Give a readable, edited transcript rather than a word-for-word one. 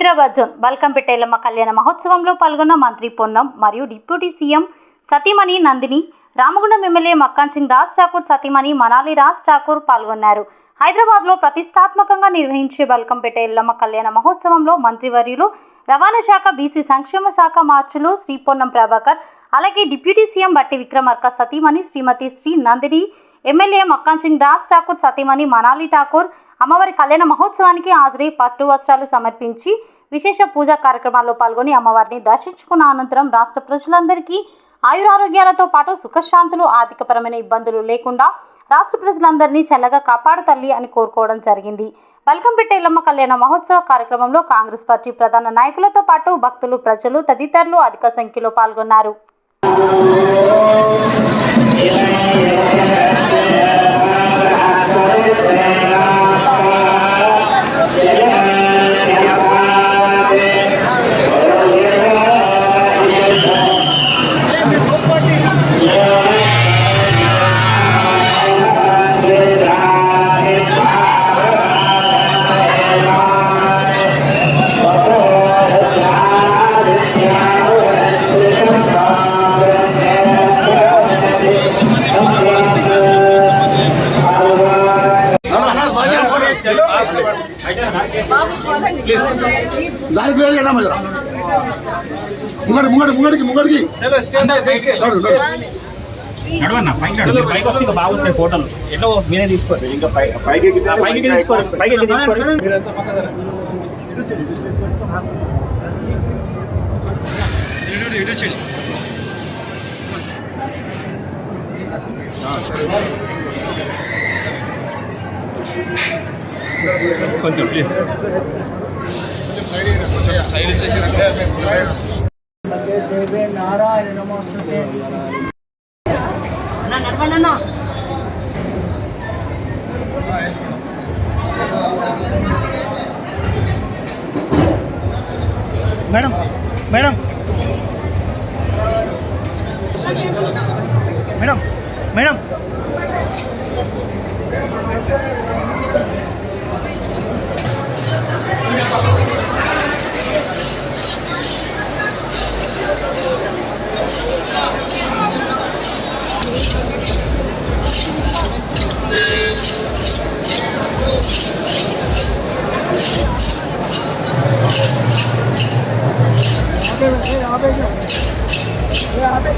Hyderabad zone Balkampet Yellamma కళ్యాణ మహోత్సవంలో పాల్గొన్న మంత్రి పొన్నం మరియు డిప్యూటీ సీఎం సతీమణి నందిని, రామగుండం ఎమ్మెల్యే మక్కాన్ సింగ్ రాజ్ ఠాకూర్ సతీమణి మనాలి రాజ్ ఠాకూర్ పాల్గొన్నారు. హైదరాబాద్లో ప్రతిష్టాత్మకంగా నిర్వహించే బల్కంపేట ఎల్లమ్మ కళ్యాణ మహోత్సవంలో మంత్రివర్యులు, రవాణా శాఖ, బీసీ సంక్షేమ శాఖ మార్చులు శ్రీ పొన్నం ప్రభాకర్, అలాగే డిప్యూటీ సీఎం బట్టి విక్రమార్క సతీమణి శ్రీమతి శ్రీ నందిని, ఎమ్మెల్యే మక్కాన్ సింగ్ రాజ్ ఠాకూర్ సతీమణి మనాలి ఠాకూర్ అమ్మవారి కళ్యాణ మహోత్సవానికి హాజరై పట్టు వస్త్రాలు సమర్పించి విశేష పూజా కార్యక్రమాల్లో పాల్గొని అమ్మవారిని దర్శించుకున్న అనంతరం రాష్ట్ర ప్రజలందరికీ ఆయురారోగ్యాలతో పాటు సుఖశాంతులు, ఆర్థికపరమైన ఇబ్బందులు లేకుండా రాష్ట్ర ప్రజలందరినీ చల్లగా కాపాడు తల్లి అని కోరుకోవడం జరిగింది. బల్కంపేట ఎల్లమ్మ కళ్యాణ మహోత్సవ కార్యక్రమంలో కాంగ్రెస్ పార్టీ ప్రధాన నాయకులతో పాటు భక్తులు, ప్రజలు తదితరులు అధిక సంఖ్యలో పాల్గొన్నారు. దానికి వేరే ముంగడికి నడవన్నా పైకి వస్తే ఇంకా బాగా వస్తాయి ఫోటోలు. ఎట్లా మీరే తీసుకోండి, ఇంకా పైకి తీసుకోండి, పైకి తీసుకోండి. కొంచెం ప్లీజ్ సైడ్ ఇచ్చేసి నారాయణ నమస్తే. మేడం మేడం మేడం మేడం आबे